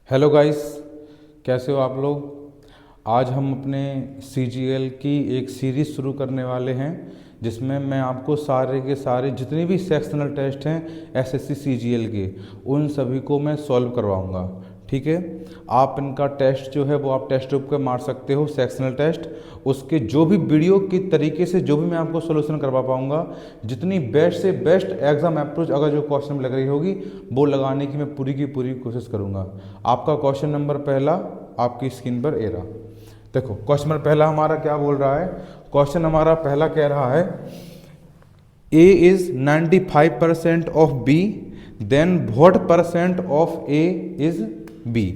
Hello guys, कैसे हो आप लोग। आज हम अपने CGL की एक सीरीज़ शुरू करने वाले हैं जिसमें मैं आपको सारे के सारे जितने भी सेक्शनल टेस्ट हैं SSC CGL के उन सभी को मैं सॉल्व करवाऊंगा। ठीक है, आप इनका टेस्ट जो है वो आप टेस्ट ट्यूब पे मार सकते हो सेक्शनल टेस्ट। उसके जो भी वीडियो की तरीके से जो भी मैं आपको सोल्यूशन करवा पाऊंगा, जितनी बेस्ट से बेस्ट एग्जाम अप्रोच अगर जो क्वेश्चन में लग रही होगी वो लगाने की मैं पूरी की पूरी कोशिश करूंगा। आपका क्वेश्चन नंबर पहला आपकी स्क्रीन पर ए रहा। देखो क्वेश्चन नंबर पहला हमारा क्या बोल रहा है। क्वेश्चन हमारा पहला कह रहा है A is 95% of B, then what percent of A is B?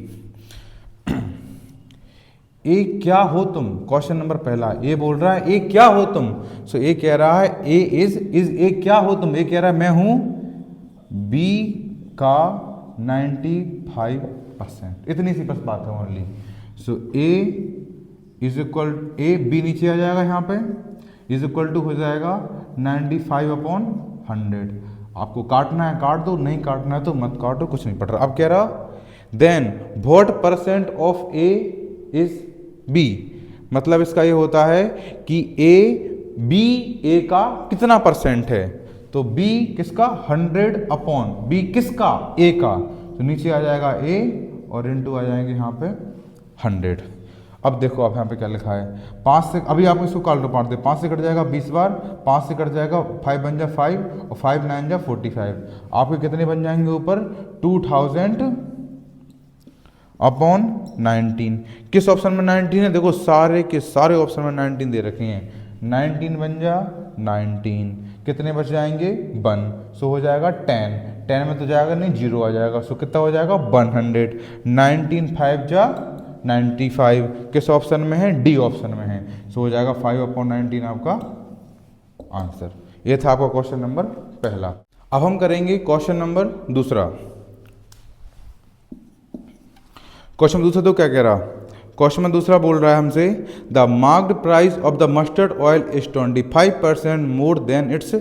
ए क्या हो तुम, क्वेश्चन नंबर पहला ए बोल रहा है ए क्या हो तुम। सो ए कह रहा है ए इज ए क्या हो तुम। ए कह रहा है मैं हूं बी का 95%। इतनी सी बस बात है only. So A is equal A B नीचे आ जाएगा, यहाँ पे इज इक्वल टू हो जाएगा 95/100। आपको काटना है काट दो, नहीं काटना है तो मत काटो, कुछ नहीं पड़ रहा। अब कह रहा then what percent of A is B, मतलब इसका ये होता है कि ए का कितना परसेंट है। तो बी किसका 100 बी किसका ए का। तो नीचे आ जाएगा ए और इनटू आ जाएंगे यहाँ पे 100। अब देखो आप यहाँ पे क्या लिखा है 5 से, अभी आप इसको काट दे, 5 से कट जाएगा 20 बार, 5 से कट जाएगा 5 बन जा 5 और 5 9 जा 45। आपके कितने बन जाएंगे ऊपर 2000/19। किस ऑप्शन में 19 है, देखो सारे के सारे ऑप्शन में 19 दे रखे हैं। 19 बन जा 19, कितने बच जाएंगे 1। सो हो जाएगा 10 में तो जाएगा नहीं, 0 आ जाएगा। सो कितना हो जाएगा 100। 19 5 जा 95, किस ऑप्शन में है, डी ऑप्शन में है। सो हो जाएगा 5/19 आपका आंसर। ये था आपका क्वेश्चन नंबर पहला। अब हम करेंगे क्वेश्चन नंबर दूसरा। क्वेश्चन दूसरा तो क्या कह रहा, क्वेश्चन में दूसरा बोल रहा है हमसे the marked price of the mustard oil is 25% more than it's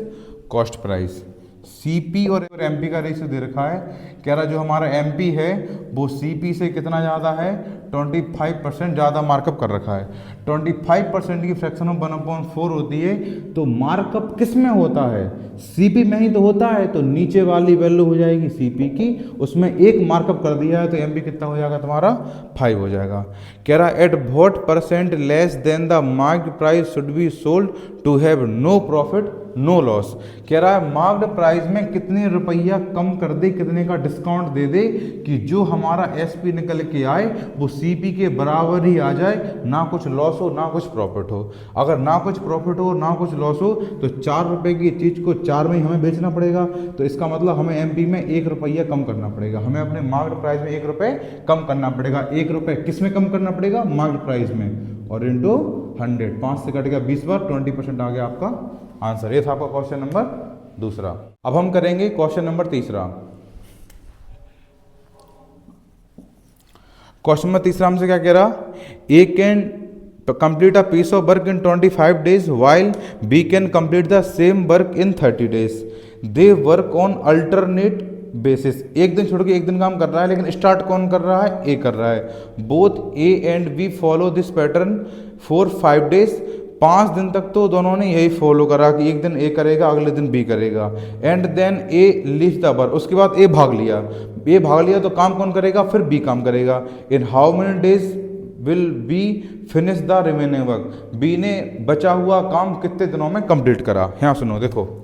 cost price. CP और एमपी का रेशियो दे रखा है। कह रहा जो हमारा एमपी है वो सीपी से कितना ज़्यादा है, 25% ज़्यादा मार्कअप कर रखा है। 25% की फ्रैक्शन ऑफ 1/4 होती है, तो मार्कअप किस में होता है, सीपी में ही तो होता है। तो नीचे वाली वैल्यू हो जाएगी सीपी की, उसमें एक मार्कअप कर दिया है तो एमपी कितना हो जाएगा तुम्हारा 5 हो जाएगा। कह रहा at what percent less than the marked price should be sold to have no profit no loss. कह रहा है मार्क्ड प्राइस में कितने रुपया कम कर दे, कितने का डिस्काउंट दे दे कि जो हमारा एसपी निकल के आए वो सीपी के बराबर ही आ जाए, ना कुछ लॉस हो ना कुछ प्रॉफिट हो। अगर ना कुछ प्रॉफिट हो ना कुछ लॉस हो तो 4 रुपए की चीज़ को 4 में ही हमें बेचना पड़ेगा। तो इसका मतलब हमें एमपी में 1 रुपया कम करना पड़ेगा, हमें अपने मार्क्ड प्राइस में 1 रुपये कम करना पड़ेगा। 1 रुपये किस में कम करना पड़ेगा, मार्क्ड प्राइस में, और इंटू 100। 5 से कट गया 20 बार, 20% आ गया आपका आंसर। ये था आपका क्वेश्चन नंबर दूसरा। अब हम करेंगे क्वेश्चन नंबर तीसरा। क्वेश्चन नंबर तीसरा हमसे क्या कह रहा, A can complete a piece of work in 25 days while B can complete the same work in 30 days। They work on alternate basis. एक दिन छोड़ के एक दिन काम कर रहा है, लेकिन स्टार्ट कौन कर रहा है, ए कर रहा है। Both A and B follow this pattern for 5 days। 5 दिन तक तो दोनों ने यही फॉलो करा कि एक दिन ए करेगा अगले दिन बी करेगा। And then A leave the work, उसके बाद ए भाग लिया तो काम कौन करेगा, फिर बी काम करेगा। In how many days will B finish the remaining work. B ने बचा हुआ काम कितने दिनों में कंप्लीट करा। यहाँ सुनो, देखो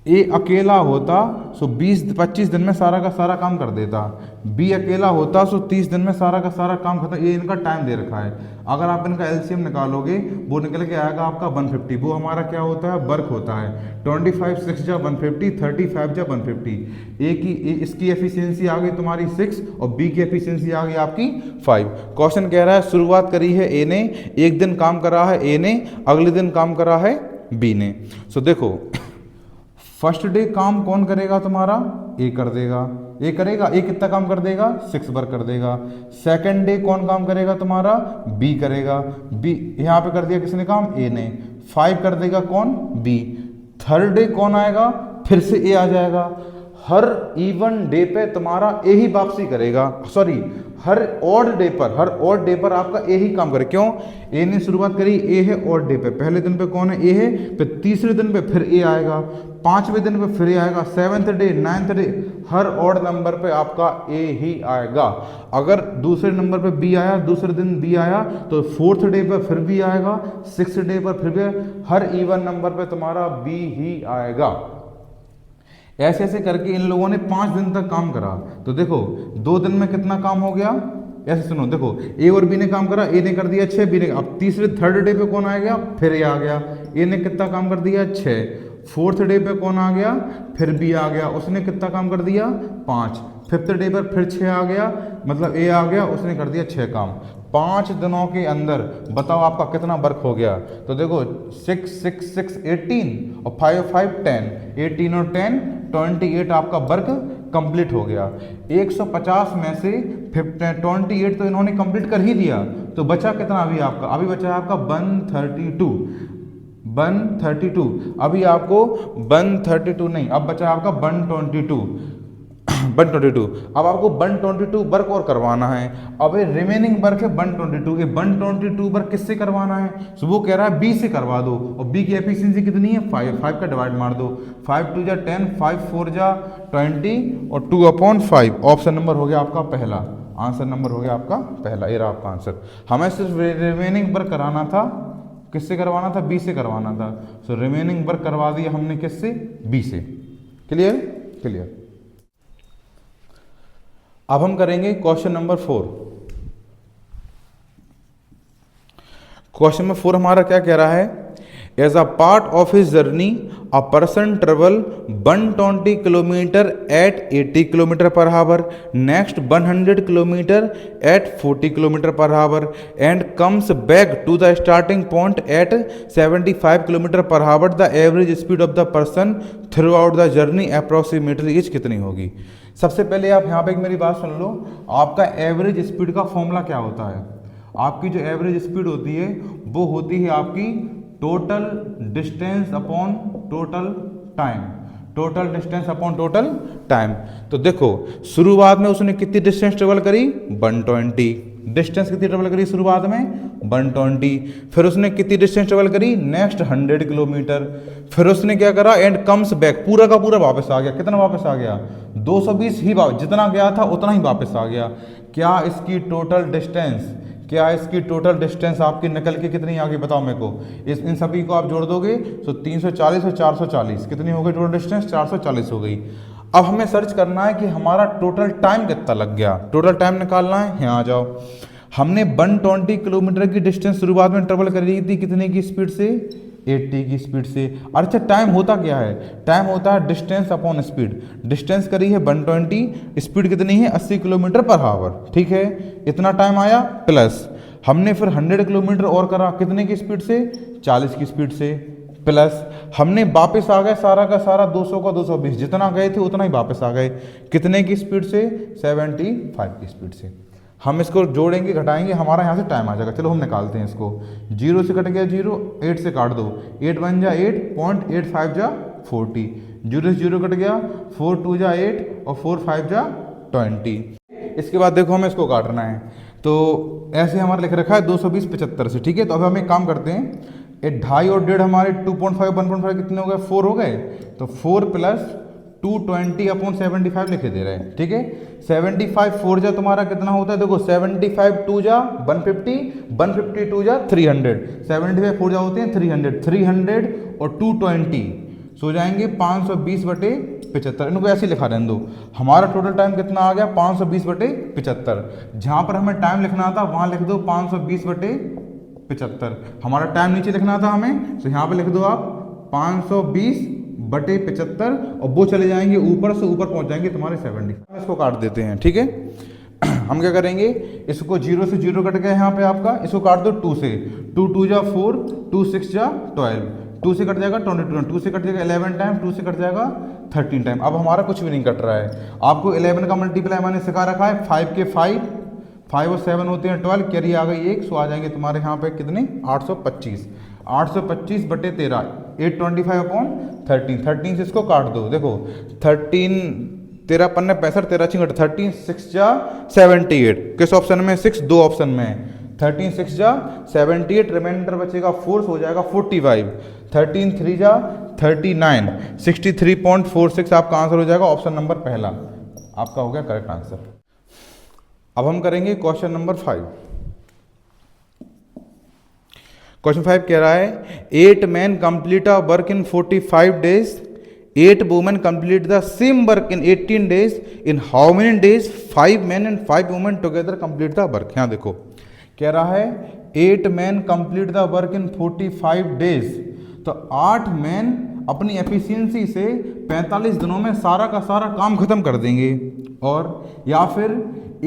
ए अकेला होता सो 20-25 दिन में सारा का सारा काम कर देता। बी अकेला होता सो 30 दिन में सारा का सारा काम खत्म। ये इनका टाइम दे रखा है। अगर आप इनका एलसीएम निकालोगे वो निकल के आएगा आपका 150। वो हमारा क्या होता है, वर्क होता है। 25 6 जा 150, 35 जा 150। ए की इसकी एफिशिएंसी आ गई तुम्हारी 6 और बी की एफिशिएंसी आ गई आपकी 5। क्वेश्चन कह रहा है शुरुआत करी है ए ने, एक दिन काम करा है ए ने, अगले दिन काम करा है बी ने। सो देखो फर्स्ट डे काम कौन करेगा तुम्हारा, ए कर देगा। ए करेगा, ए कितना काम कर देगा, 6 बार कर देगा। सेकंड डे कौन काम करेगा तुम्हारा, बी करेगा। बी यहाँ पे कर दिया किसने काम, ए ने। 5 कर देगा कौन, बी। थर्ड डे कौन आएगा, फिर से ए आ जाएगा। हर इवन डे पे तुम्हारा ए ही वापसी करेगा, सॉरी हर ऑड डे पर आपका ए ही काम करे। क्यों? ए ने शुरुआत करी, ए है ऑड डे पे, पहले दिन पे कौन है? ए है, फिर तीसरे दिन पे फिर ए आएगा, पांचवें दिन पे फिर ए आएगा, सेवन्थ डे, नाइन्थ डे, हर ऑड नंबर पे आपका ए ही आएगा। अगर दूसरे नंबर पे बी आया, दूसरे दिन बी आया, तो फोर्थ डे पे फिर बी आएगा, सिक्स्थ डे पर फिर भी, हर इवन नंबर पे तुम्हारा बी ही आएगा। ऐसे ऐसे करके इन लोगों ने 5 दिन तक काम करा। तो देखो 2 दिन में कितना काम हो गया, ऐसे सुनो, देखो ए और बी ने काम करा, ए ने कर दिया 6, बी ने, अब तीसरे थर्ड डे पे कौन आ गया? फिर ए आ गया, ए ने कितना काम कर दिया? 6। फोर्थ डे पे कौन आ गया? फिर बी आ गया, उसने कितना काम कर दिया? 5। फिफ्थ डे पर फिर 6 आ गया, मतलब ए आ गया, उसने कर दिया 6 काम। 5 दिनों के अंदर बताओ आपका कितना वर्क हो गया। तो देखो 6 6 6 18 और 5 5 10, 18 और 10 28 आपका वर्क कंप्लीट हो गया। 150 में से 28 तो इन्होंने कंप्लीट कर ही दिया, तो बचा कितना अभी आपका? अभी बचा है आपका 132, 132। अभी आपको 132 नहीं, अब बचा आपका 122, 122। अब आपको 122 वर्क और करवाना है। अब ये रिमेनिंग वर्क है 122, ये 122 वर्क किससे करवाना है? तो वो कह रहा है बी से करवा दो, और बी की एफिशिएंसी कितनी है? 5 का डिवाइड मार दो, 5 2 जा 10, 5 4 जा 20 और 2/5। ऑप्शन नंबर हो गया आपका पहला, आंसर नंबर हो गया आपका पहला, ये रहा आपका आंसर। हमें सिर्फ रिमेनिंग वर्क कराना था, किससे करवाना था? बी से करवाना था। सो रिमेनिंग वर्क करवा दिया हमने किससे? बी से। क्लियर? क्लियर। अब हम करेंगे क्वेश्चन नंबर 4। क्वेश्चन नंबर 4 हमारा क्या कह रहा है? As a part of his journey a person travel 120 kilometre at 80 kilometre per hour, next 100 kilometre at 40 kilometre per hour and comes back to the starting point at 75 kilometre per hour. The average speed of the person throughout the journey approximately is कितनी होगी? सबसे पहले आप यहाँ पे एक मेरी बात सुन लो, आपका एवरेज स्पीड का फॉर्मूला क्या होता है? आपकी जो एवरेज स्पीड होती है वो होती है आपकी total distance upon total time, total distance upon total time. तो देखो शुरुआत में उसने कितनी डिस्टेंस ट्रेवल करी? 120। डिस्टेंस कितनी ट्रेवल करी शुरुआत में? 120। फिर उसने कितनी डिस्टेंस ट्रेवल करी? Next 100 kilometre. फिर उसने क्या करा? एंड कम्स बैक, पूरा का पूरा वापस आ गया। कितना वापस आ गया? 220 ही वापस, जितना गया था उतना ही वापस आ गया। क्या इसकी टोटल डिस्टेंस आपकी निकल के कितनी आ गई? बताओ मेरे को। इन सभी को आप जोड़ दोगे तो 340 और 440 कितनी हो गई टोटल डिस्टेंस? 440 हो गई। अब हमें सर्च करना है कि हमारा टोटल टाइम कितना लग गया। टोटल टाइम निकालना है, यहाँ आ जाओ। हमने 120 किलोमीटर की डिस्टेंस शुरुआत में ट्रेवल करी थी, कितने की स्पीड से? 80 की स्पीड से। अच्छा टाइम होता क्या है? टाइम होता है डिस्टेंस अपॉन स्पीड। डिस्टेंस करी है 120, स्पीड कितनी है? 80 किलोमीटर पर आवर। ठीक है, इतना टाइम आया, प्लस हमने फिर 100 किलोमीटर और करा, कितने की स्पीड से? 40 की स्पीड से, प्लस हमने वापस आ गए सारा का सारा 200 का 220, जितना गए थे उतना ही वापस आ गए, कितने की स्पीड से? 75 की स्पीड से। हम इसको जोड़ेंगे घटाएंगे, हमारा यहाँ से टाइम आ जाएगा। चलो हम निकालते हैं इसको। 0 से कट गया 0, 8 से काट दो, 8 1 जा 8, 0.85 जा 40, 0 से 0 कट गया, 4 2 जा 8 और 4 5 जा 20। इसके बाद देखो हमें इसको काटना है, तो ऐसे हमारा लिख रखा है 220 75 से। ठीक है, तो अब हम एक काम करते हैं, 2.5 और 1.5 हमारे 2.5 1.5 कितने हो गए? 4 हो गए। तो 4 प्लस 220/75 लिखे दे रहे हैं। ठीक है, 75 4 जा तुम्हारा कितना होता है? देखो 75 2 जा 150, 150 2 जा 300, 75 4 जा होते हैं 300, 300 और 220 सो जाएंगे 520/75। इनको ऐसे लिखा रहने दो। हमारा टोटल टाइम कितना आ गया? 520/75। जहाँ पर हमें टाइम लिखना था वहाँ लिख दो 520/75। हमारा टाइम नीचे लिखना था हमें, तो यहाँ पे लिख दो आप 520/75 और वो चले जाएंगे ऊपर से ऊपर पहुँच जाएंगे तुम्हारे 70। इसको काट देते हैं। ठीक है, हम क्या करेंगे, इसको 0 से 0 कट गया यहाँ पे आपका, इसको काट दो 2 से, 2 2 जा 4, 2 6 जा 12, 2 से कट जाएगा 22, 2 से कट जाएगा 11 टाइम, 2 से कट जाएगा 13 टाइम। अब हमारा कुछ भी नहीं कट रहा है। आपको 11 का मल्टीप्लाई मैंने सिखा रखा है, 5 के 5 और 7 होते हैं 12, कैरी आ गई 1, सो आ जाएंगे तुम्हारे यहाँ पे कितने? 825, 825/13, 825/13, 13 से इसको काट दो। देखो 13 13 पन्ने 65, 13 छिंगट 13 6 जा 78। किस ऑप्शन में? 6 दो ऑप्शन में। 13 6 जा 78, रिमाइंडर बचेगा 4 हो जाएगा 45। 13 3 जा 39, 63.46 आपका आंसर हो जाएगा। ऑप्शन नंबर पहला आपका हो गया करेक्ट आंसर। अब हम करेंगे क्वेश्चन नंबर 5। क्वेश्चन 5 कह रहा है 8 men complete a work in 45 days, 8 women complete the same work in 18 days, in how many days 5 men and 5 women together complete the work। यहाँ देखो कह रहा है 8 men complete the work in 45 days, तो 8 man अपनी efficiency से 45 दिनों में सारा का सारा काम खत्म कर देंगे, और या फिर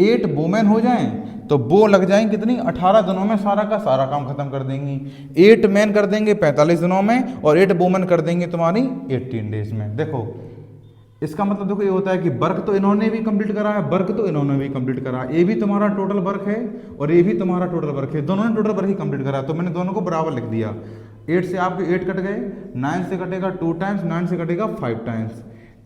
8 वुमेन हो जाएं तो वो लग जाएंगे कितनी 18 दिनों में सारा का सारा काम खत्म कर देंगी। 8 मैन कर देंगे 45 दिनों में और 8 वुमेन कर देंगे तुम्हारी 18 डेज में। देखो इसका मतलब देखो ये होता है कि वर्क तो इन्होंने भी कंप्लीट करा है, वर्क तो इन्होंने भी कंप्लीट करा है, ये भी तुम्हारा टोटल वर्क है और ये भी तुम्हारा टोटल वर्क है, दोनों ने टोटल वर्क ही कंप्लीट करा है। तो मैंने दोनों को बराबर लिख दिया। 8 से आपके 8 कट गए, 9 से कटेगा 2 टाइम्स, 9 से कटेगा 5 टाइम्स,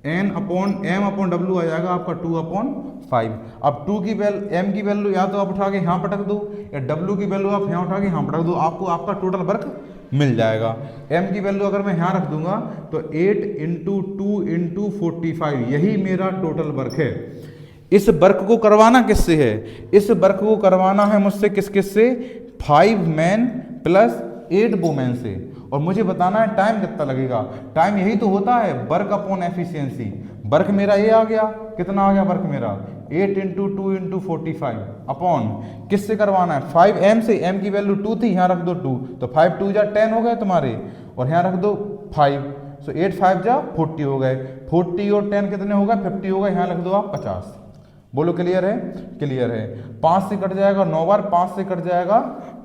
एम अपॉन डब्ल्यू आ जाएगा आपका 2/5। अब 2 की वैल्यू एम की वैल्यू या तो आप उठा के यहाँ पटक दो या डब्ल्यू की वैल्यू आप यहाँ उठा के यहाँ पटक दो, आपको आपका टोटल वर्क मिल जाएगा। m की वैल्यू अगर मैं यहाँ रख दूंगा तो 8 × 2 × 45, यही मेरा टोटल वर्क है। इस वर्क को करवाना किससे है? इस वर्क को करवाना है मुझसे किस से? 5 मैन प्लस 8 वुमेन से, और मुझे बताना है टाइम कितना लगेगा। टाइम यही तो होता है वर्क अपॉन एफिशिएंसी। वर्क मेरा ये आ गया, कितना आ गया वर्क मेरा? 8 × 2 × 45 अपॉन किससे करवाना है? 5m से। m की वैल्यू 2 थी, यहाँ रख दो 2, तो 5 2 जा 10 हो गए तुम्हारे, और यहाँ रख दो 5, सो 8 5 जा 40 हो गए। 40 और 10 कितने हो गए? 50 हो गए, यहाँ लिख दो आप 50। बोलो क्लियर है? क्लियर है। 5 से कट जाएगा 9 बार, 5 से कट जाएगा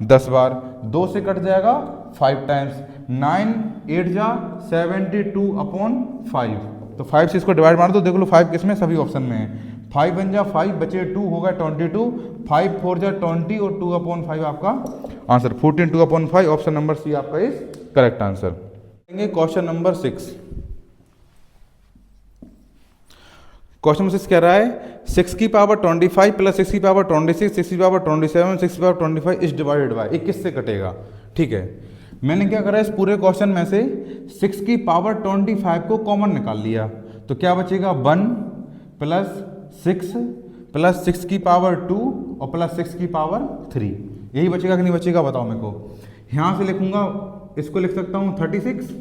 10 बार, 2 से कट जाएगा 5 टाइम्स, 9 8 जा 72/5, तो 5 से इसको डिवाइड मार दो। देख लो 5 किस में? सभी ऑप्शन में है। 5 बन जा 5, बचे 2 होगा 22, 5 4 जा 20 और 2/5 आपका आंसर 14। 2/5 ऑप्शन नंबर सी आपका is correct answer. Question number 6। Question number 6 कह रहा है 6 की पावर 25 प्लस 6 की पावर 26, 6 की पावर 27, 6 की पावर 25 इज डिवाइडेड बाय, ये किससे कटेगा? ठीक है, मैंने क्या करा इस पूरे क्वेश्चन में से 6 की पावर 25 को कॉमन निकाल लिया, तो क्या बचेगा? 1 प्लस 6 प्लस 6 की पावर 2 और प्लस 6 की पावर 3, यही बचेगा कि नहीं बचेगा? बताओ मेरे को। यहाँ से लिखूंगा, इसको लिख सकता हूँ 36,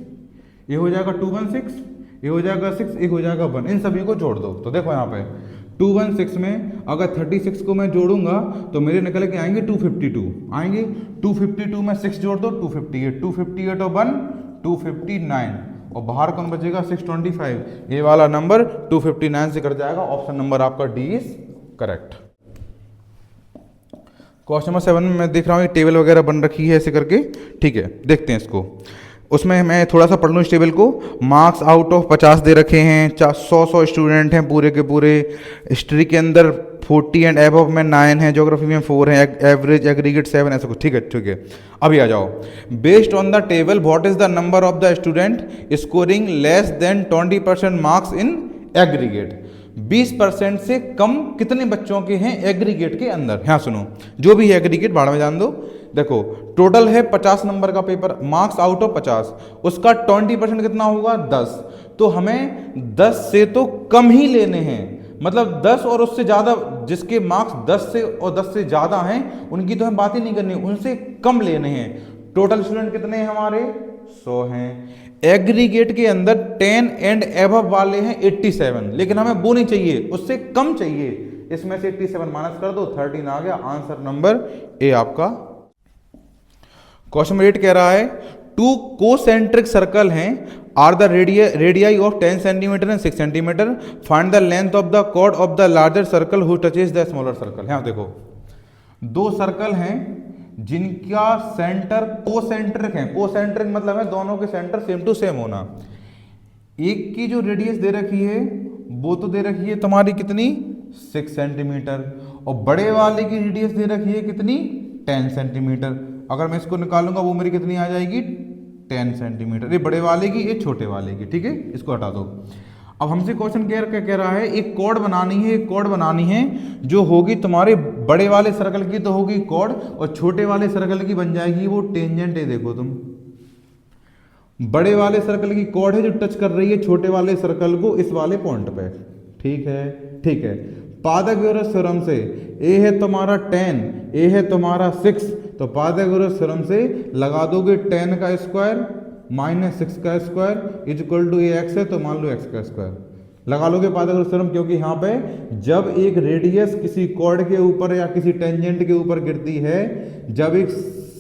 ये हो जाएगा 216, ये हो जाएगा 6, एक हो जाएगा 1, इन सभी को जोड़ दो। तो देखो यहाँ पे 216 में अगर 36 को मैं जोड़ूंगा तो मेरे निकल के आएंगे 252 आएंगे। 252 में 6 जोड़ दो 258, 258 और 1 259, और बाहर कौन बचेगा? 625, ये वाला नंबर 259 से कट जाएगा। ऑप्शन नंबर आपका D is correct. Question number 7 में मैं देख रहा हूँ टेबल वगैरह बन रखी है ऐसे करके, ठीक है, देखते हैं इसको। उसमें मैं थोड़ा सा पढ़ लूँ इस टेबल को। मार्क्स आउट ऑफ 50 दे रखे हैं, 100 स्टूडेंट हैं पूरे के पूरे। हिस्ट्री के अंदर 40 एंड एबव में 9 है, ज्योग्राफी में 4 है, एवरेज एग्रीगेट 7, ऐसा कुछ। ठीक है ठीक है, अभी आ जाओ। Based on the table what is the number of the student scoring less than 20% marks in aggregate. 20% से कम कितने बच्चों के हैं एग्रीगेट के अंदर? यहाँ सुनो, जो भी है एग्रीगेट बाढ़ में जान दो। देखो टोटल है 50 नंबर का पेपर, मार्क्स आउट ऑफ 50, उसका 20% कितना होगा? 10। तो हमें 10 से तो कम ही लेने हैं, मतलब 10 और उससे ज़्यादा, जिसके मार्क्स 10 से और 10 से ज़्यादा हैं उनकी तो हमें बात ही नहीं करनी, उनसे कम लेने हैं। टोटल स्टूडेंट कितने हैं हमारे? 100 हैं। एग्रीगेट के अंदर 10 एंड एबव वाले हैं 87, लेकिन हमें वो नहीं चाहिए, उससे कम चाहिए। इसमें से 87 माइनस कर दो, 13 आ गया। आंसर नंबर ए आपका। क्वेश्चन नंबर 8 कह रहा है 2 कोसेंट्रिक सर्कल हैं are the radii of 10 centimetre and 6 centimetre, find the length of the chord of the larger circle who touches the smaller circle. यहाँ देखो 2 सर्कल हैं जिनका सेंटर कोसेंट्रिक है। कोसेंट्रिक मतलब है दोनों के सेंटर सेम टू सेम होना। एक की जो रेडियस दे रखी है वो तो दे रखी है तुम्हारी कितनी? 6 सेंटीमीटर, और बड़े वाले की रेडियस दे रखी है कितनी? 10 सेंटीमीटर। अगर मैं इसको निकालूंगा वो मेरी कितनी आ जाएगी? 10 सेंटीमीटर। ये बड़े वाले की, ये छोटे वाले की, ठीक है, इसको हटा दो। अब हमसे क्वेश्चन क्या कह रहा है, एक कॉर्ड बनानी है, एक कॉर्ड बनानी है जो होगी तुम्हारे बड़े वाले सर्कल की तो होगी कॉर्ड, और छोटे वाले सर्कल की बन जाएगी वो टेंजेंट है। देखो तुम, बड़े वाले सर्कल की कॉर्ड है जो टच कर रही है छोटे वाले सर्कल को इस वाले पॉइंट पे। ठीक है, ठीक है। पाइथागोरस थ्योरम से ए है तुम्हारा 10, ए है तुम्हारा 6, तो पाइथागोरस थ्योरम से लगा दोगे 10 का स्क्वायर माइनस 6 का square is equal to X है, तो मान लो एक्स का स्क्वायर लगा लोगे पाइथागोरस थ्योरम, क्योंकि यहाँ पे जब एक रेडियस किसी कॉर्ड के ऊपर या किसी टेंजेंट के ऊपर गिरती है, जब एक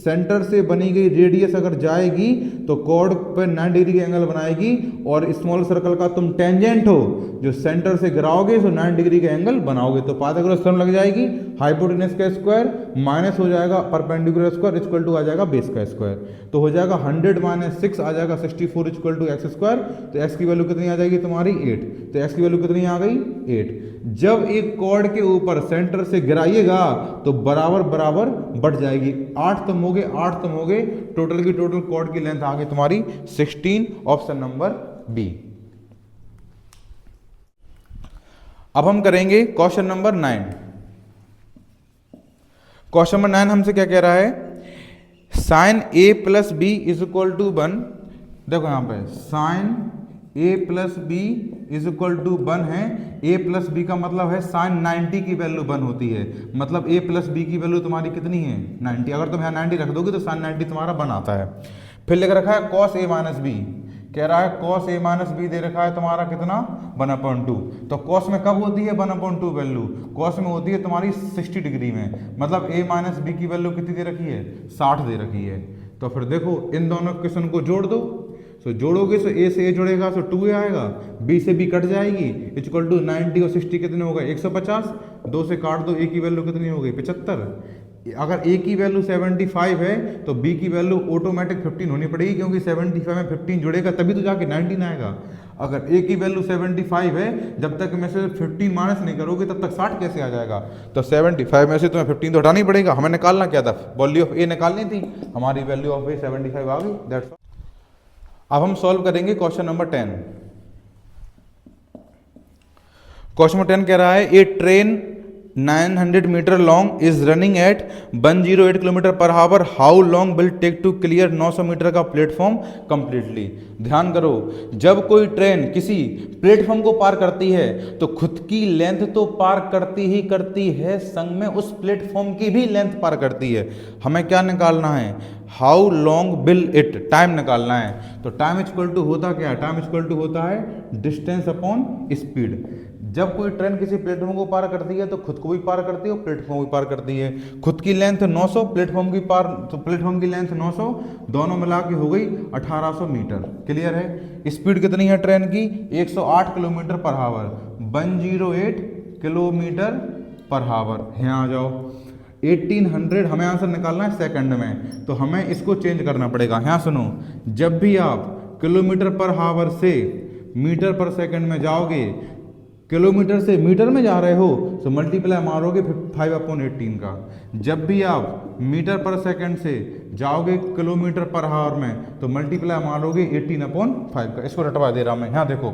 सेंटर से बनी गई रेडियस अगर जाएगी तो कॉर्ड पे 90 डिग्री का एंगल बनाएगी, और स्मॉल सर्कल का तुम टेंजेंट हो जो सेंटर से गिराओगे तो 90 डिग्री का एंगल बनाओगे, तो पाइथागोरस थ्योरम लग जाएगी। हाइपोटेनस का स्क्वायर माइनस हो जाएगा परपेंडिकुलर स्क्वायर इक्वल टू आ जाएगा बेस का स्क्वायर, तो हो जाएगा 100 माइनस 6 आ जाएगा 64 इक्वल टू एक्स स्क्वायर, तो एक्स की वैल्यू कितनी आ जाएगी तुम्हारी 8, तो एक्स की वैल्यू कितनी आ गई 8। जब एक कॉर्ड के ऊपर सेंटर से गिराइएगा तो बराबर बराबर बढ़ जाएगी, 8 तुम होगे 8 तुम होगे, टोटल की टोटल कॉर्ड की लेंथ आ गई तुम्हारी 16, ऑप्शन नंबर बी। अब हम करेंगे क्वेश्चन नंबर 9। क्वेश्चन नंबर 9 हमसे क्या कह रहा है, sine A plus B is equal to 1। देखो यहां पे sine A plus B is equal to 1 है, ए प्लस बी का मतलब है साइन 90 की वैल्यू 1 होती है, मतलब ए प्लस बी की वैल्यू तुम्हारी कितनी है 90, अगर तुम यहाँ 90 रख दोगे तो साइन 90 तुम्हारा 1 आता है। फिर लिख रखा है कॉस ए माइनस बी, कह रहा है कॉस ए माइनस बी दे रखा है तुम्हारा कितना 1/2, तो कॉस में कब होती है 1/2 वैल्यू, कॉस में होती है तुम्हारी 60 डिग्री में, मतलब ए माइनस बी की वैल्यू कितनी दे रखी है 60 दे रखी है। तो फिर देखो इन दोनों क्वेश्चन को जोड़ दो, तो जोड़ोगे तो ए से ए जुड़ेगा तो 2 आएगा, बी से बी कट जाएगी इक्वल टू 90 और 60 कितने हो गए 150, 2 से काट दो, ए की वैल्यू कितनी हो गई 75। अगर ए की वैल्यू 75 है तो बी की वैल्यू ऑटोमेटिक 15 होनी पड़ेगी, क्योंकि 75 में 15 जुड़ेगा तभी तो जाके 19 आएगा। अगर ए की वैल्यू 75 है, जब तक में से 15 माइनस नहीं करोगे तब तक 60 कैसे आ जाएगा, तो 75 में से तुम्हें 15 तो हटाना ही पड़ेगा। हमें निकालना क्या था, वैल्यू ऑफ ए निकालनी थी, हमारी वैल्यू ऑफ ए 75 आ गई, दैट्स ऑल। अब हम सॉल्व करेंगे क्वेश्चन नंबर 10। क्वेश्चन नंबर 10 कह रहा है a train 900 metre long is running at 108 kilometre per hour, how long will take to clear 900 metre का प्लेटफॉर्म कंप्लीटली। ध्यान करो, जब कोई ट्रेन किसी प्लेटफॉर्म को पार करती है तो खुद की लेंथ तो पार करती ही करती है, संग में उस प्लेटफॉर्म की भी लेंथ पार करती है। हमें क्या निकालना है, how long will it, time निकालना है। तो टाइम इक्वल टू होता क्या है, टाइम इक्वल टू होता है डिस्टेंस अपॉन स्पीड। जब कोई ट्रेन किसी प्लेटफॉर्म को पार करती है तो खुद को भी पार करती है और प्लेटफॉर्म भी पार करती है। खुद की लेंथ 900, प्लेटफॉर्म की पार, तो प्लेटफॉर्म की लेंथ 900, दोनों मिला के हो गई 1800 मीटर। क्लियर है। स्पीड कितनी है ट्रेन की 108 kilometre per our, 108 kilometre per our. यहाँ आ जाओ 1800 हमें आंसर निकालना है सेकंड में, तो हमें इसको चेंज करना पड़ेगा। यहाँ सुनो, जब भी आप किलोमीटर पर आवर से मीटर पर सेकंड में जाओगे, किलोमीटर से मीटर में जा रहे हो तो मल्टीप्लाई मारोगे 5/18 का। जब भी आप मीटर पर सेकंड से जाओगे किलोमीटर पर आवर में तो मल्टीप्लाई मारोगे 18/5 का। इसको रटवा दे रहा मैं। यहाँ देखो,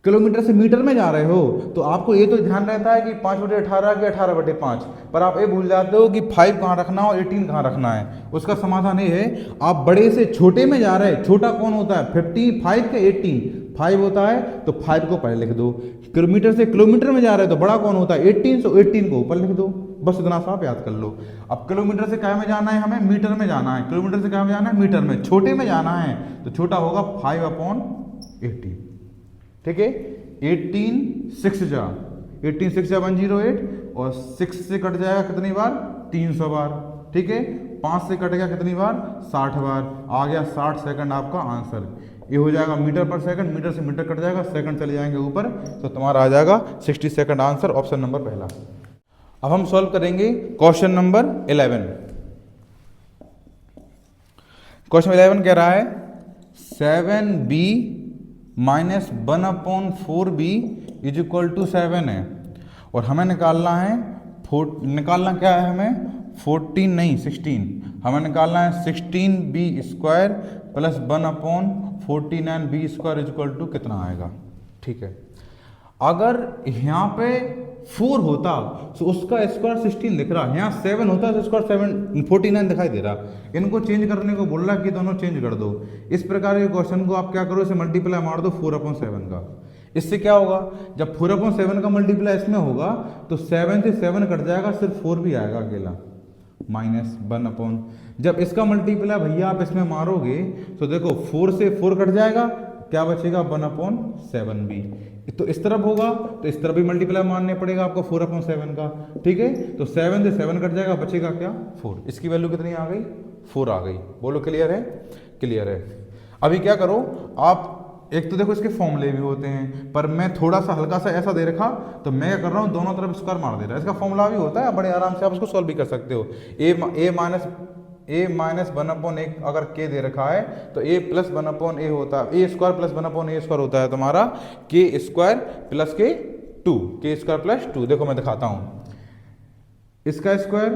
किलोमीटर से मीटर में जा रहे हो तो आपको ये तो ध्यान रहता है कि 5/18 कि 18/5, पर आप ये भूल जाते हो कि 5 कहाँ रखना और 18 कहाँ रखना है। उसका समाधान ये है, आप बड़े से छोटे में जा रहे हैं, छोटा कौन होता है 55 का 18, 5 होता है तो 5 को पहले लिख दो। किलोमीटर से किलोमीटर में जा रहे हो तो बड़ा कौन होता है 18, तो 18 को ऊपर लिख दो। बस इतना सा आप याद कर लो। अब किलोमीटर से क्या में जाना है, हमें मीटर में जाना है। किलोमीटर से क्या में जाना है, मीटर में। छोटे में जाना है तो छोटा होगा 5/18। ठीक है, 18 6 जा 108 और 6 से कट जाएगा कितनी बार 300 बार। ठीक है, 5 से कट गया कितनी बार 60 बार। आ गया 60 सेकंड आपका आंसर। ये हो जाएगा मीटर पर सेकंड, मीटर से मीटर कट जाएगा, सेकंड चले जाएंगे ऊपर, तो तुम्हारा आ जाएगा 60 सेकंड आंसर, ऑप्शन नंबर पहला। अब हम सॉल्व करेंगे क्वेश्चन नंबर 11। क्वेश्चन 11 कह रहा है 7b minus 1/4b is equal to 7 है, और हमें निकालना है निकालना क्या है हमें 14 नहीं 16, हमें निकालना है 16b square plus 1/49b square is equal to कितना आएगा। ठीक है। अगर यहाँ पे 4 होता तो उसका स्क्वायर 16 दिख रहा, यहाँ 7 होता तो स्क्वायर 49 दिखाई दे रहा। इनको चेंज करने को बोल रहा कि दोनों चेंज कर दो। इस प्रकार के क्वेश्चन को आप क्या करो, इसे मल्टीप्लाई मार दो 4/7 का। इससे क्या होगा, जब 4/7 का मल्टीप्लाई इसमें होगा तो 7 से 7 कट जाएगा, सिर्फ 4 भी आएगा अकेला, -1/। जब इसका मल्टीप्लाई भैया आप इसमें मारोगे तो देखो 4 से 4 कट जाएगा, क्या बचेगा 1/7 भी। तो इस तरफ होगा तो इस तरफ भी मल्टीप्लाई मारने पड़ेगा आपको 4/7 का, ठीक है। तो 7 से 7 कट जाएगा, बचेगा क्या 4। इसकी वैल्यू कितनी आ गई, 4 आ गई। बोलो क्लियर है, क्लियर है। अभी क्या करो आप, एक तो देखो इसके फॉर्मूले भी होते हैं, पर मैं थोड़ा सा हल्का सा ऐसा दे रखा तो मैं क्या कर रहा हूँ, दोनों तरफ स्क्वायर मार दे रहा है। इसका फॉर्मूला भी होता है, बड़े आराम से आप उसको सॉल्व भी कर सकते हो। a-1/1 अगर k दे रखा है तो a + 1/a होता है, a² + 1/a² होता है तुम्हारा k² + k2, k² + 2। देखो मैं दिखाता हूँ, इसका स्क्वायर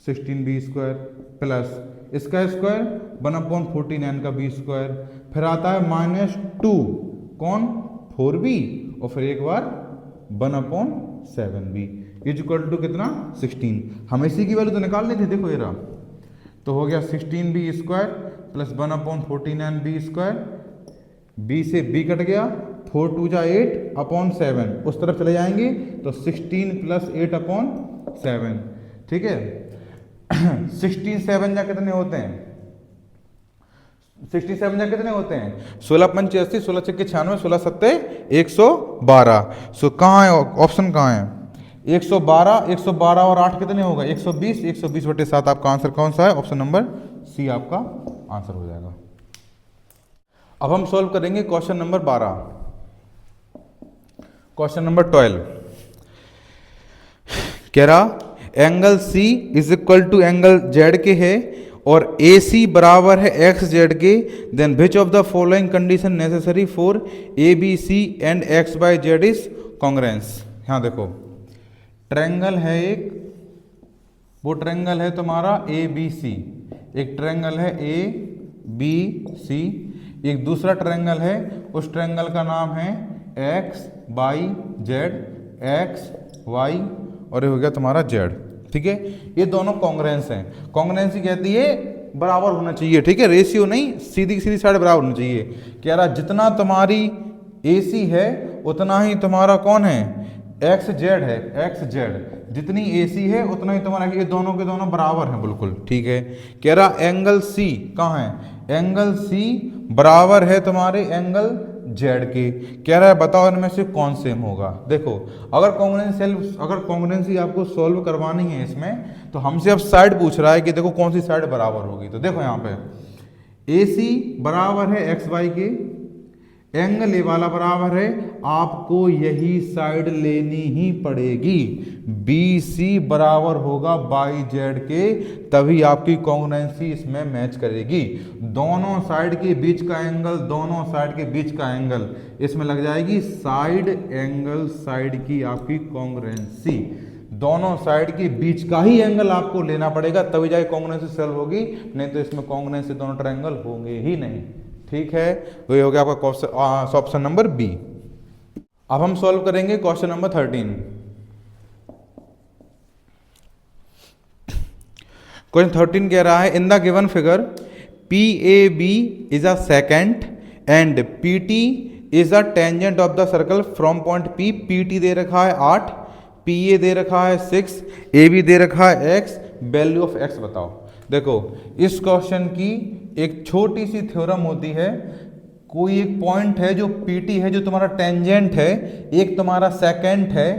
16b² प्लस इसका स्क्वायर 1/49 का b², फिर आता है -2 कौन 4b, और फिर एक बार 1/7b इक्वल टू कितना 16। हम इसी की वैल्यू तो निकाल लेते, देखो ये रहा, तो हो गया 16b² + 1/49b², b से b कट गया, 4 2 जा 8/7, उस तरफ चले जाएंगे तो 16 + 8/7, ठीक है। 16 7 जा कितने होते हैं, 67 जा कितने होते हैं, 16×5 = 16 × 6 = 96, 16×7 = 112। सो कहाँ है ऑप्शन, कहाँ है 112, 112 और 8 कितने होगा 120, 120/7 आपका आंसर कौन सा है, ऑप्शन नंबर सी आपका आंसर हो जाएगा। अब हम सॉल्व करेंगे क्वेश्चन नंबर 12। क्वेश्चन नंबर 12 कह रहा एंगल C = एंगल Z के है और AC बराबर है XZ के, then which of the following condition necessary for ABC and XYZ is congruence. यहाँ देखो ट्रायंगल है एक, वो ट्रायंगल है तुम्हारा ABC, एक ट्रायंगल है ABC, एक दूसरा ट्रायंगल है, उस ट्रायंगल का नाम है XYZ, XY और ये हो गया तुम्हारा Z, ठीक है। ये दोनों कॉन्ग्रेंस हैं। कॉन्ग्रेंसी कहती है बराबर होना चाहिए, ठीक है, रेशियो नहीं, सीधी सीधी साइड बराबर होना चाहिए। कह रहा जितना तुम्हारी AC है उतना ही तुम्हारा कौन है XZ है, XZ जितनी AC है उतना ही तुम्हारा, ये दोनों के दोनों बराबर हैं बिल्कुल, ठीक है। कह रहा एंगल C कहाँ है, एंगल C बराबर है तुम्हारे एंगल Z के। कह रहा है बताओ इनमें से कौन सेम होगा। देखो अगर कॉन्ग्रुएंसी आपको सॉल्व करवानी है इसमें, तो हमसे अब साइड पूछ रहा है कि देखो कौन सी साइड बराबर होगी। तो देखो यहाँ पे AC बराबर है XY के, एंगल ए वाला बराबर है, आपको यही साइड लेनी ही पड़ेगी। BC बराबर होगा YZ के, तभी आपकी कॉन्ग्रुएंसी इसमें मैच करेगी। दोनों साइड के बीच का एंगल, दोनों साइड के बीच का एंगल इसमें लग जाएगी साइड एंगल साइड की आपकी कॉन्ग्रुएंसी। दोनों साइड के बीच का ही एंगल आपको लेना पड़ेगा, तभी जाके कॉन्ग्रुएंसी सॉल्व होगी, नहीं तो इसमें कॉन्ग्रुएंसी दोनों ट्रायंगल होंगे ही नहीं, ठीक है। तो ये हो गया आपका ऑप्शन नंबर बी। अब हम सॉल्व करेंगे क्वेश्चन नंबर 13। क्वेश्चन 13 कह रहा है in the given figure PAB is a second and PT is a tangent of the circle from point P। PT दे रखा है 8, PA दे रखा है 6, AB दे रखा है X। वैल्यू ऑफ X बताओ। देखो इस क्वेश्चन की एक छोटी सी थ्योरम होती है, कोई एक पॉइंट है जो PT है, जो तुम्हारा टेंजेंट है, एक तुम्हारा सेकेंड है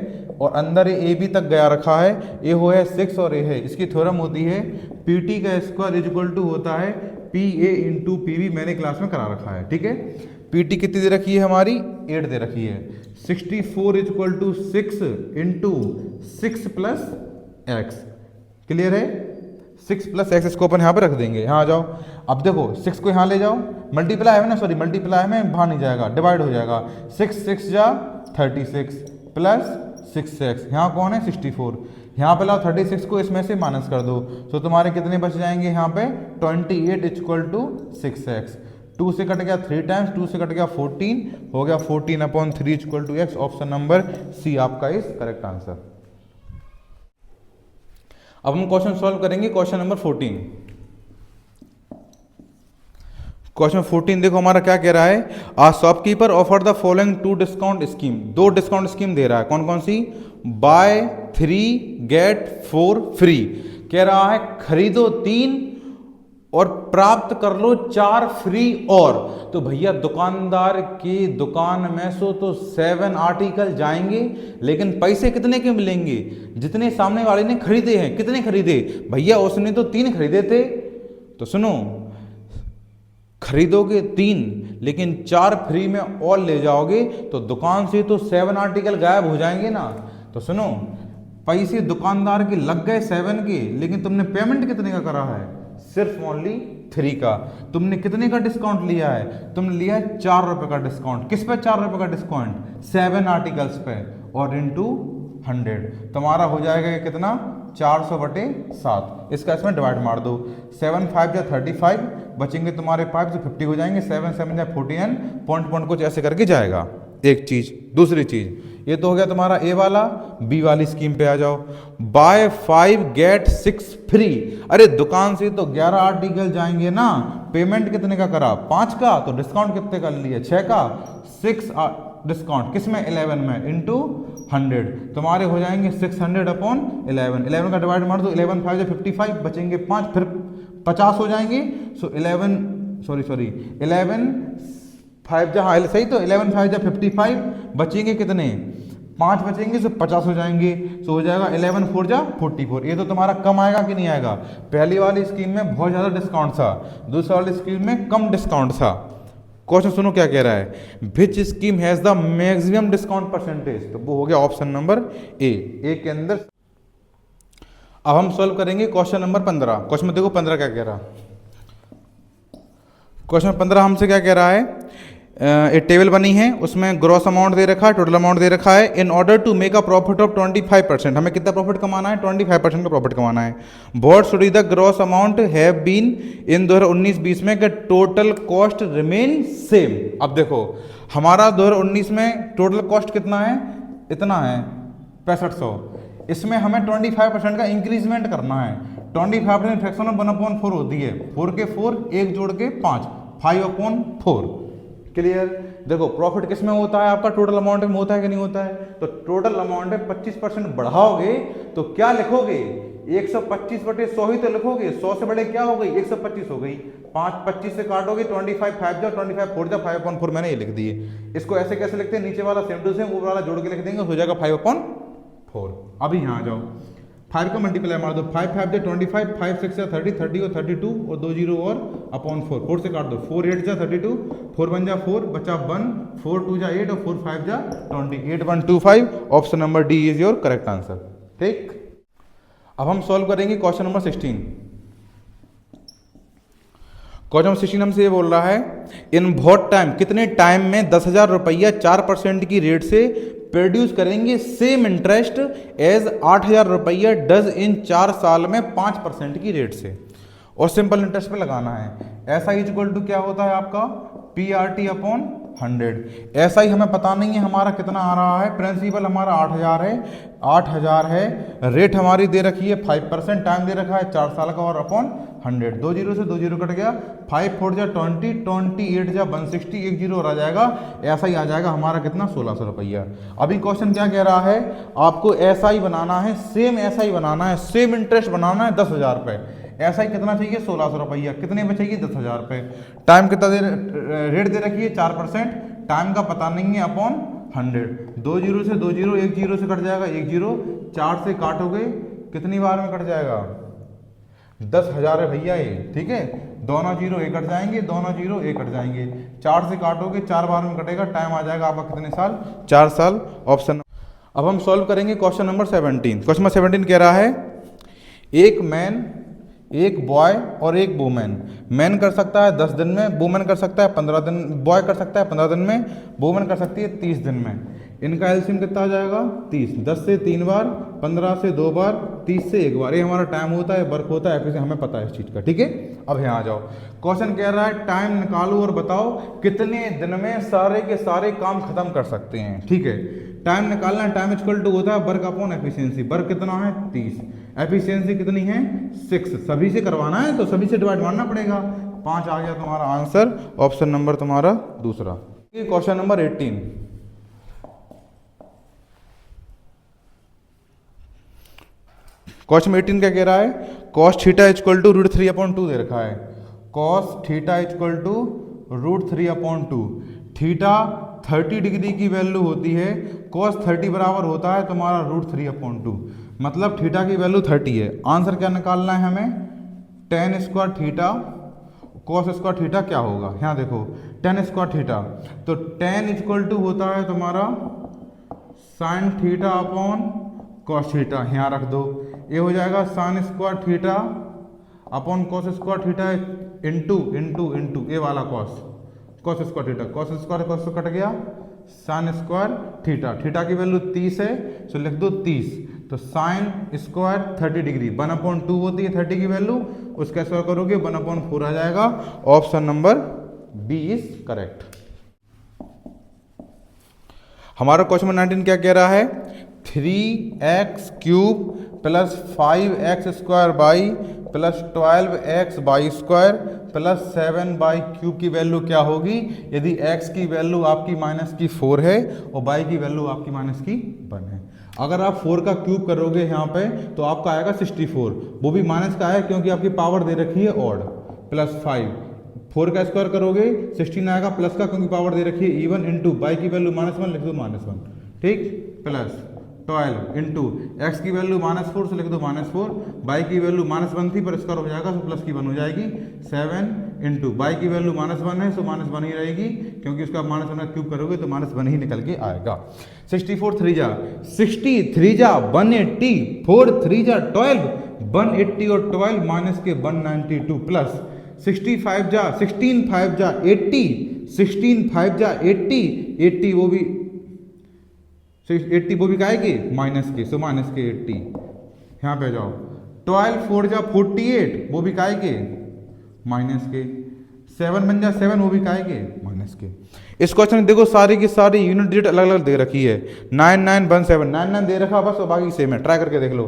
और अंदर ए बी तक गया रखा है, ए हो है 6 और ए है। इसकी थ्योरम होती है PT का स्क्वायर इक्वल टू होता है PA × PB। मैंने क्लास में करा रखा है, ठीक है। PT कितनी दे रखी है हमारी 8 दे रखी है। 64 = 6 × 6 + x। क्लियर है, 6 + x इसको अपन यहाँ पे रख देंगे। यहाँ आ जाओ, अब देखो 6 को यहाँ ले जाओ, मल्टीप्लाई है ना, सॉरी मल्टीप्लाई में बाहर नहीं जाएगा, डिवाइड हो जाएगा। 6 6 जा 36 प्लस 6x, यहाँ कौन है 64, यहाँ पे लाओ 36 को इसमें से माइनस कर दो, तो तुम्हारे कितने बच जाएंगे यहाँ पे 28 = 6x। 2 से कट गया 3 टाइम्स, 2 से कट गया 14, हो गया 14/3 equal to x। Option number C आपका इज करेक्ट आंसर। अब हम क्वेश्चन सॉल्व करेंगे क्वेश्चन नंबर 14। क्वेश्चन 14 देखो हमारा क्या कह रहा है, a shopkeeper offer the following 2 discount scheme. 2 discount scheme दे रहा है, कौन कौन सी, बाय 3 गेट 4 फ्री। कह रहा है खरीदो 3 और प्राप्त कर लो 4 फ्री। और तो भैया दुकानदार की दुकान में से तो 7 आर्टिकल जाएंगे, लेकिन पैसे कितने के मिलेंगे, जितने सामने वाले ने खरीदे हैं। कितने खरीदे भैया, उसने तो 3 खरीदे थे। तो सुनो, खरीदोगे 3 लेकिन 4 फ्री में और ले जाओगे तो दुकान से तो 7 आर्टिकल गायब हो जाएंगे ना। तो सुनो, पैसे दुकानदार के लग गए 7 के, लेकिन तुमने पेमेंट कितने का करा है, सिर्फ ओनली 3 का। तुमने कितने का डिस्काउंट लिया है, तुमने लिया है 4 रुपए का डिस्काउंट। किस पे 4 रुपए का डिस्काउंट, 7 आर्टिकल्स पे, और इंटू 100 तुम्हारा हो जाएगा ये कितना, 400/7। इसका इसमें डिवाइड मार दो, 7 5 जा 35, बचेंगे तुम्हारे 5 तो 50 हो जाएंगे, 7 7 जा 14, पॉइंट कुछ ऐसे करके जाएगा। एक चीज, दूसरी चीज, ये तो हो गया तुम्हारा ए वाला। बी वाली स्कीम पे आ जाओ, बाय 5 गेट 6 फ्री। अरे दुकान से तो 11 आर्टिकल जाएंगे ना, पेमेंट कितने का करा, 5 का, तो डिस्काउंट कितने का लिया, 6 का। 6 डिस्काउंट किस में, 11 में, इंटू 100 तुम्हारे हो जाएंगे 600/11। 11 का डिवाइड मार दो, 11 5 55, बचेंगे 5, फिर 50 हो जाएंगे। सो 11 5 जा, हाँ सही, तो 11 5 जा 55, बचेंगे कितने, 5 बचेंगे, सो 50 हो जाएंगे। सो हो जाएगा 11 4 जा 44। ये तो तुम्हारा कम आएगा कि नहीं आएगा। पहली वाली स्कीम में बहुत ज़्यादा डिस्काउंट था, दूसरी वाली स्कीम में कम डिस्काउंट था। क्वेश्चन सुनो क्या कह रहा है, विच scheme has the maximum discount percentage. तो वो हो गया ऑप्शन नंबर ए के अंदर। अब हम सॉल्व करेंगे क्वेश्चन नंबर 15। क्वेश्चन में देखो 15 क्या कह रहा है। क्वेश्चन 15 हमसे क्या कह रहा है, एक टेबल बनी है, उसमें ग्रॉस अमाउंट दे रखा है, टोटल अमाउंट दे रखा है। In order to make a profit of 25%, हमें कितना प्रॉफिट कमाना है, 25% का प्रॉफिट कमाना है। What should the gross amount have been in 2019-20 में, टोटल कॉस्ट रिमेन सेम। अब देखो हमारा 2019 में टोटल कॉस्ट कितना है, इतना है 6500। इसमें हमें 25% का इंक्रीजमेंट करना है। 25% फ्रैक्शन ऑफ 1/4 होती है, 4 के 4, 1 जोड़ के 5, 5/4। क्लियर। देखो प्रॉफिट किस में होता है, आपका टोटल अमाउंट में होता है कि नहीं होता है। तो टोटल अमाउंट में 25% बढ़ाओगे तो क्या लिखोगे, 125/100 ही तो लिखोगे। 100 से बड़े क्या हो गई, 125 हो गई। 5 25 से काटोगे, 25 5 जा 25 4 जा 5/4, मैंने ये लिख दिए। इसको ऐसे कैसे लिखते हैं, नीचे वाला सेम टू सेम ऊपर वाला जोड़ के लिख देंगे, हो जाएगा 5/4। अभी यहाँ आ जाओ, 5 का मल्टीप्लाई मार दो, 5 5 जा 25, 5 6 जा 30, 30 और 32 और 2 0 और /4, 4 से काट दो, 4 8 जा 32, 4 1 जा 4, बचा 1, 4 2 जा 8 और 4 5 जा 20, 8125। Option number D is your correct answer. ठीक, अब हम सॉल्व करेंगे क्वेश्चन नंबर 16। क्वेश्चन नंबर 16 हमसे ये बोल रहा है, इन बहुत टाइम, कितने टाइम में 10,000 रुपया 4% की रेट से प्रोड्यूस करेंगे सेम इंटरेस्ट एज 8,000 रुपया डज इन 4 साल में 5% की रेट से। और सिंपल इंटरेस्ट पे लगाना है। ऐसा इक्वल टू क्या होता है आपका, PRT/100। ऐसा ही हमें पता नहीं है हमारा कितना आ रहा है। प्रिंसिपल हमारा 8,000 है, 8,000 है। रेट हमारी दे रखी है 5%, टाइम दे रखा है 4 साल का, और अपॉन 100। 2 0 से 2 0 कट गया, 5 4 जा 20, 28 जा 160, 1 0 और आ जाएगा। ऐसा ही आ जाएगा हमारा कितना, 1,600 रुपया। अभी क्वेश्चन क्या कह रहा है, आपको ऐसा ही बनाना है, सेम ऐसा ही बनाना है, सेम इंटरेस्ट बनाना है 10,000 रुपये। ऐसा ही कितना चाहिए, 1,600 रुपया। कितने में चाहिए, 10,000 रुपये। टाइम कितना रेट दे रखी है 4%, टाइम का पता नहीं है, अपॉन 100। 2 0 से 2 0, 1 0 से कट जाएगा 1 0, 4 से काटोगे कितनी बार में कट जाएगा, 10,000 है भैया ये। ठीक है, दोनों 0 1 कट जाएंगे, दोनों 0 1 कट जाएंगे। 4 से काटोगे 4 बार में कटेगा, टाइम आ जाएगा आपका कितने साल, 4 साल। ऑप्शन। अब हम सॉल्व करेंगे क्वेश्चन नंबर 17। क्वेश्चन नंबर 17 कह रहा है, एक मैन, एक बॉय और एक वुमेन। मैन कर सकता है 10 दिन में, वुमेन कर सकता है 15 दिन, बॉय कर सकता है 15 दिन में, वुमेन कर सकती है 30 दिन में। इनका एलसीएम कितना आ जाएगा 30, 10 से 3 बार, 15 से 2 बार, 30 से 1 बार, ये हमारा टाइम होता है, वर्क होता है, एफिशिएंसी हमें पता है इस चीज़ का, ठीक है। अब यहाँ आ जाओ, क्वेश्चन कह रहा है टाइम निकालो और बताओ कितने दिन में सारे के सारे काम खत्म कर सकते हैं, ठीक है। टाइम निकालना है, टाइम इक्वल टू होता है वर्क अपॉन एफिशिएंसी, वर्क कितना है 30, एफिशिएंसी कितनी है 6, सभी से करवाना है तो सभी से डिवाइड मारना पड़ेगा, 5 आ गया तुम्हारा आंसर, ऑप्शन नंबर तुम्हारा दूसरा। क्वेश्चन नंबर 18, क्वेश्चन 18 क्या कह रहा है, cos थीटा इक्वल टू √3/2 दे रखा है, cos theta equal to √3/2, theta 30 degree की वैल्यू होती है, cos 30 बराबर होता है तुम्हारा √3/2, मतलब थीटा की वैल्यू 30 है। आंसर क्या निकालना है हमें, tan square theta cos square theta क्या होगा, यहाँ देखो tan स्क्वायर थीटा, तो tan इक्वल टू होता है तुम्हारा sin theta upon cos theta, यहाँ रख दो, ये हो जाएगा sin square theta upon cos square theta into into into ये वाला cos square theta, cos square cut गया, sin स्क्वायर थीटा, थीटा की वैल्यू 30 है तो लिख दो 30, तो sin स्क्वायर 30 डिग्री 1/2 होती है 30 की वैल्यू, उसका स्क्वायर करोगे 1/4 आ जाएगा, option number B is correct. हमारा क्वेश्चन नंबर 19 क्या कह रहा है, 3x³ plus 5x² by plus 12x² plus 7y³ की वैल्यू क्या होगी यदि x की वैल्यू आपकी -4 है और y की वैल्यू आपकी -1 है। अगर आप 4 का क्यूब करोगे यहाँ पे तो आपका आएगा 64, वो भी माइनस का है क्योंकि आपकी पावर दे रखी है ऑड, प्लस 5, 4 का स्क्वायर करोगे 16 आएगा प्लस का क्योंकि पावर दे रखी है इवन, इंटू y की वैल्यू -1 लिख दो -1, ठीक, प्लस 12 इंटू एक्स की वैल्यू -4 से लिख दो -4, y की वैल्यू -1 थी पर स्क्वायर हो जाएगा तो प्लस की 1 हो जाएगी, 7 इंटू y की वैल्यू -1 है तो -1 ही रहेगी क्योंकि उसका -1 का क्यूब करोगे तो -1 ही निकल के आएगा। 64 3 जा 60, 3 जा 180, 4 3 जा 12, 180 और 12 माइनस के 192 प्लस 65 जा 16 5 जा 80, 16 5 जा 80, 80 वो भी 80 वो भी काएगी माइनस के, सो माइनस के 80, यहाँ पे जाओ 12 4 जा 48 वो भी काएगे माइनस के, 7 बन जा 7 वो भी काएगे माइनस के। इस क्वेश्चन में देखो सारी की सारी यूनिट डिजिट अलग अलग दे रखी है, 9917 99 दे रखा बस और बाकी सेम है, ट्राई करके देख लो,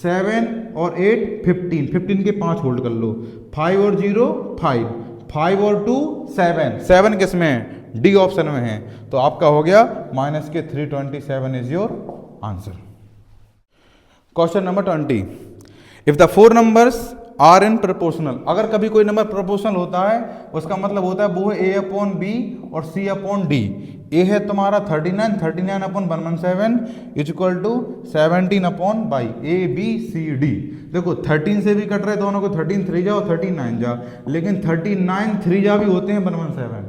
7 और 8 15, 15 के 5 होल्ड कर लो, 5 और 0 5, 5 और 2 7, 7 किस में है डी ऑप्शन में है, तो आपका हो गया माइनस के 327 is your answer. Question number 20, if the 4 numbers are in proportional, अगर कभी कोई नंबर प्रोपोर्शनल होता है उसका मतलब होता है वो है A/B और C/D। ए है तुम्हारा 39, 39/117 इज इक्वल टू 17/बाई ABCD। देखो 13 से भी कट रहे दोनों को, 13 3 जा और 13 9 जा, लेकिन 39 3 जा भी होते हैं 117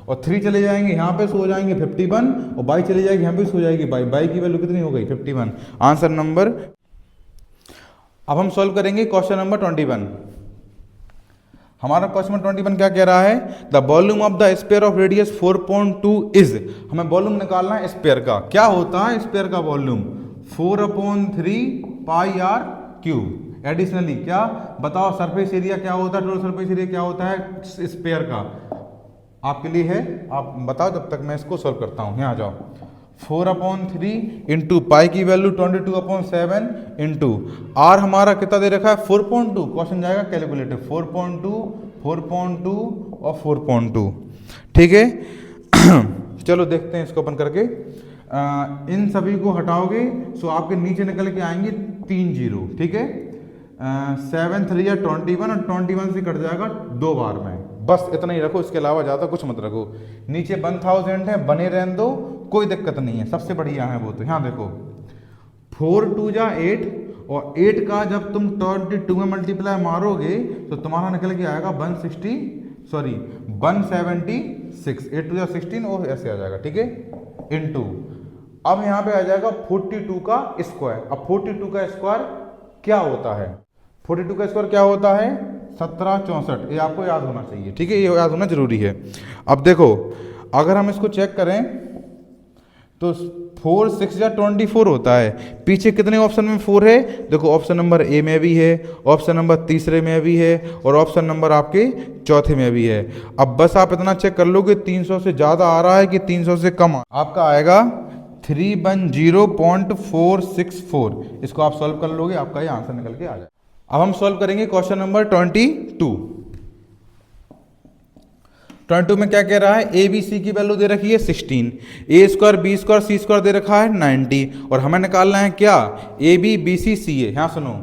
और 3 चले जाएंगे यहाँ पे सो जाएंगे 51 और बाई चले जाएगी यहाँ पे सो जाएगी बाई की वैल्यू कितनी हो गई 51, आंसर नंबर। अब हम सॉल्व करेंगे क्वेश्चन नंबर 21। हमारा क्वेश्चन नंबर 21 क्या कह रहा है, the volume of the sphere of radius 4.2 is, हमें वॉल्यूम निकालना है स्फीयर का, क्या होता है स्फीयर का volume 4/3 pi r cube, additionally क्या बताओ सरफेस एरिया क्या होता है, टोटल सरफेस एरिया क्या होता है स्फीयर का, आपके लिए है, आप बताओ जब तक मैं इसको सॉल्व करता हूँ। यहाँ आ जाओ, 4/3 इंटू पाई की वैल्यू 22/7 इंटू आर हमारा कितना दे रखा है 4.2, क्वेश्चन जाएगा कैलकुलेटर 4.2 और 4.2, ठीक है। चलो देखते हैं इसको ओपन करके, इन सभी को हटाओगे सो आपके नीचे निकल के आएंगे 3 0, ठीक है, 7 3 या 21 और 21 से कट जाएगा 2 बार में, बस इतना ही रखो, इसके अलावा ज़्यादा कुछ मत रखो। नीचे 1000 है, बने रहने दो, कोई दिक्कत नहीं है, सबसे बढ़िया है वो तो। यहाँ देखो 4 2 जा 8 और 8 का जब तुम 22 में मल्टीप्लाई मारोगे तो तुम्हारा निकल के आएगा 176, 8 2 जा 16 और ऐसे आ जाएगा, ठीक है, इनटू अब यहाँ पे आ जाएगा 42 का स्क्वायर। अब 42 का स्क्वायर क्या होता है, 42 का स्क्वायर क्या होता है 1764, ये आपको याद होना चाहिए, ठीक है, ये याद होना जरूरी है। अब देखो अगर हम इसको चेक करें तो 4 6 या 24 होता है। पीछे कितने ऑप्शन में 4 है? देखो ऑप्शन नंबर ए में भी है, ऑप्शन नंबर तीसरे में भी है, और ऑप्शन नंबर आपके चौथे में भी है। अब बस आप इतना चेक कर लो कि 300 से ज़्यादा आ रहा है कि 300 से कम। आपका आएगा 310.464। इसको आप सॉल्व कर लोगे, आपका ये आंसर निकल के आ जाएगा। अब हम सॉल्व करेंगे क्वेश्चन नंबर 22। 22 में क्या कह रहा है? ए बी सी की वैल्यू दे रखी है 16, A square B square C square दे रखा है 90, और हमें निकालना है क्या? A B B C C A. यहाँ सुनो,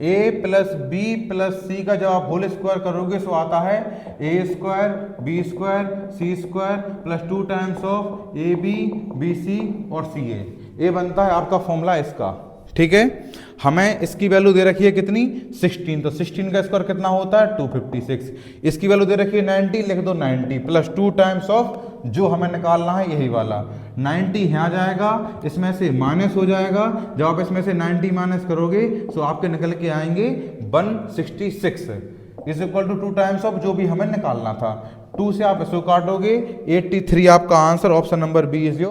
A plus B plus C का जब आप होल स्क्वायर करोगे तो आता है A square B square C square plus 2 times of A B B C और सी ए। ये बनता है आपका फॉर्मूला इसका, ठीक है। हमें इसकी वैल्यू दे रखी है कितनी? 16, तो 16 का स्क्वायर कितना होता है? 256। इसकी वैल्यू दे रखी है 90, लिख दो 90 प्लस 2 टाइम्स ऑफ जो हमें निकालना है यही वाला 90 यहाँ जाएगा, इसमें से माइनस हो जाएगा। जब आप इसमें से 90 माइनस करोगे तो आपके निकल के आएंगे 166 is equal to 2 times of जो भी हमें निकालना था। 2 से आप इसको काटोगे 83 आपका answer, option number B is your.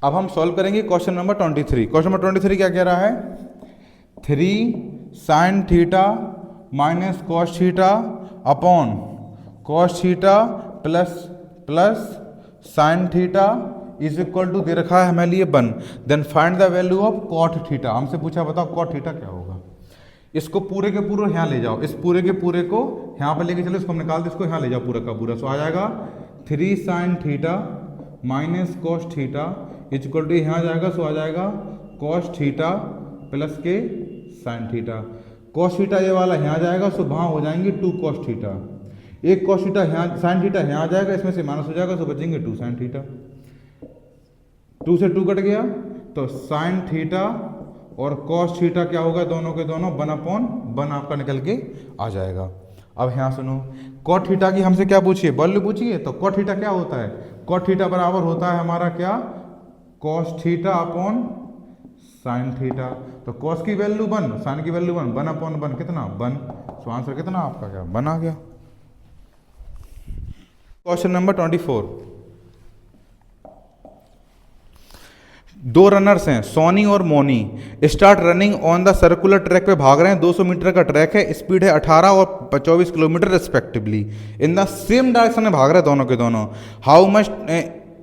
अब हम सॉल्व करेंगे क्वेश्चन नंबर 23। क्वेश्चन नंबर 23 क्या कह रहा है? 3 sine theta minus cos theta upon cos theta plus sine theta is equal to दे रखा है हमें लिए 1। Then find the value of cot theta. हमसे पूछा बताओ कॉट थीटा क्या होगा। इसको पूरे के पूरे यहाँ ले जाओ, इस पूरे के पूरे को यहाँ पर लेके चलो, इसको हम निकाल दो, इसको यहाँ ले जाओ पूरा का पूरा। सो आ जाएगा 3 sine theta minus cos theta is equal to यहाँ जाएगा, सो आ जाएगा कॉस थीटा प्लस के साइन थीटा। कॉस थीटा ये वाला यहाँ जाएगा, सो वहाँ हो जाएंगे 2 कॉस थीटा। एक कॉस थीटा यहाँ, साइन थीटा यहाँ जाएगा, इसमें से माइनस हो जाएगा, सो बचेंगे 2 साइन थीटा। 2 से 2 कट गया, तो साइन थीटा और कॉस थीटा क्या होगा? दोनों के दोनों 1/1 आपका निकल के आ जाएगा। अब यहाँ सुनो, कॉट थीटा की हमसे क्या पूछिए? वैल्यू पूछिए। तो कॉट थीटा क्या होता है? कॉट थीटा बराबर होता है हमारा क्या? Cos theta upon sine theta. तो कॉस की वैल्यू 1, साइन की वैल्यू 1, 1/1 कितना? 1। तो आंसर कितना आपका क्या? 1 आ गया। Question number 24। 2 रनर्स हैं सोनी और Moni, start running on the circular track पे भाग रहे हैं। 200 मीटर का ट्रैक है, स्पीड है 18 और 24 kilometre respectively. In the same direction में भाग रहे हैं दोनों के दोनों।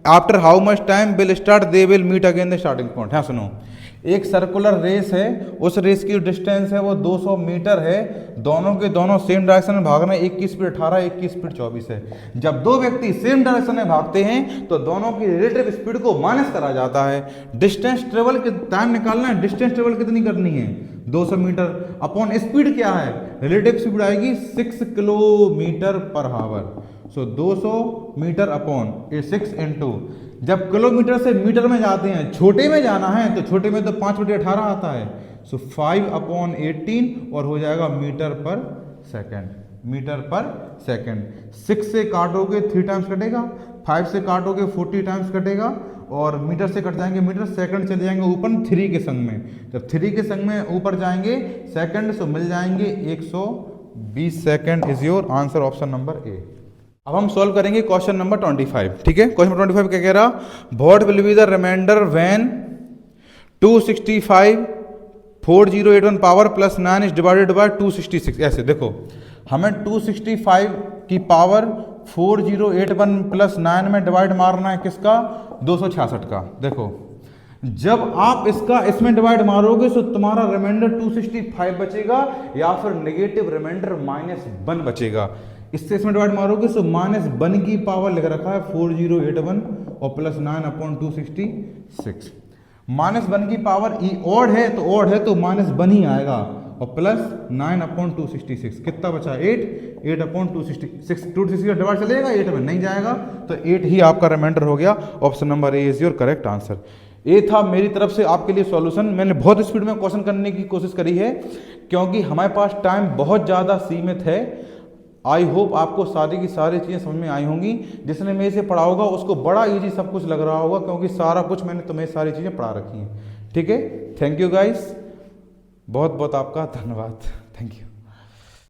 After how much time will start they will meet again the starting point. हाँ सुनो, एक सर्कुलर रेस है, उस रेस की डिस्टेंस है वो 200 मीटर है। दोनों के दोनों सेम डायरेक्शन में भाग रहे हैं। एक की स्पीड 18, एक की स्पीड 24 है। जब दो व्यक्ति सेम डायरेक्शन में भागते हैं तो दोनों की रिलेटिव स्पीड को माइनस करा जाता है। डिस्टेंस ट्रेवल के टाइम निकालना है। डिस्टेंस ट्रेवल कितनी करनी है? 200 मीटर अपॉन स्पीड क्या है? रिलेटिव स्पीड आएगी 6 kilometre per our. So 200 metre upon 6 into, जब किलोमीटर से मीटर में जाते हैं, छोटे में जाना है तो छोटे में तो 5/18 आता है। सो 5/18 और हो जाएगा मीटर पर सेकंड। मीटर पर सेकंड। 6 से काटोगे 3 टाइम्स कटेगा, 5 से काटोगे 40 टाइम्स कटेगा, और मीटर से कट जाएंगे मीटर, सेकंड चले जाएंगे ऊपर 3 के संग में। जब 3 के संग में ऊपर जाएंगे सेकंड, सो मिल जाएंगे 120 second is your answer, option number A. अब हम सॉल्व करेंगे क्वेश्चन नंबर 25। ठीक है, क्वेश्चन नंबर 25 क्या कह रहा? What will be the remainder when 265 4081 power plus 9 is divided by 266। ऐसे देखो, हमें 265 की पावर 4081 प्लस 9 में डिवाइड मारना है किसका? 266 का। देखो, जब आप इसका इसमें डिवाइड मारोगे तो तुम्हारा रिमाइंडर 265 बचेगा, या फिर नेगेटिव रिमाइंडर -1 बचेगा। इससे इसमें डिवाइड मारोगे तो -1 की पावर लिख रखा है 4081 और प्लस 9/266। -1 की पावर ऑड है तो -1 ही आएगा, और प्लस 9/266 कितना बचा? 8/266। 266 का डिवाइड चलेगा, 8 में नहीं जाएगा, तो 8 ही आपका रिमाइंडर हो गया। Option number A is your correct answer. ये था मेरी तरफ से आपके लिए सॉल्यूशन। मैंने बहुत स्पीड में क्वेश्चन करने की कोशिश करी है क्योंकि हमारे पास टाइम बहुत ज़्यादा सीमित है। आई होप आपको सारी की सारी चीज़ें समझ में आई होंगी। जिसने मेरे से पढ़ा होगा उसको बड़ा इजी सब कुछ लग रहा होगा, क्योंकि सारा कुछ मैंने तुम्हें सारी चीज़ें पढ़ा रखी हैं। ठीक है, थैंक यू गाइस, बहुत बहुत आपका धन्यवाद। Thank you.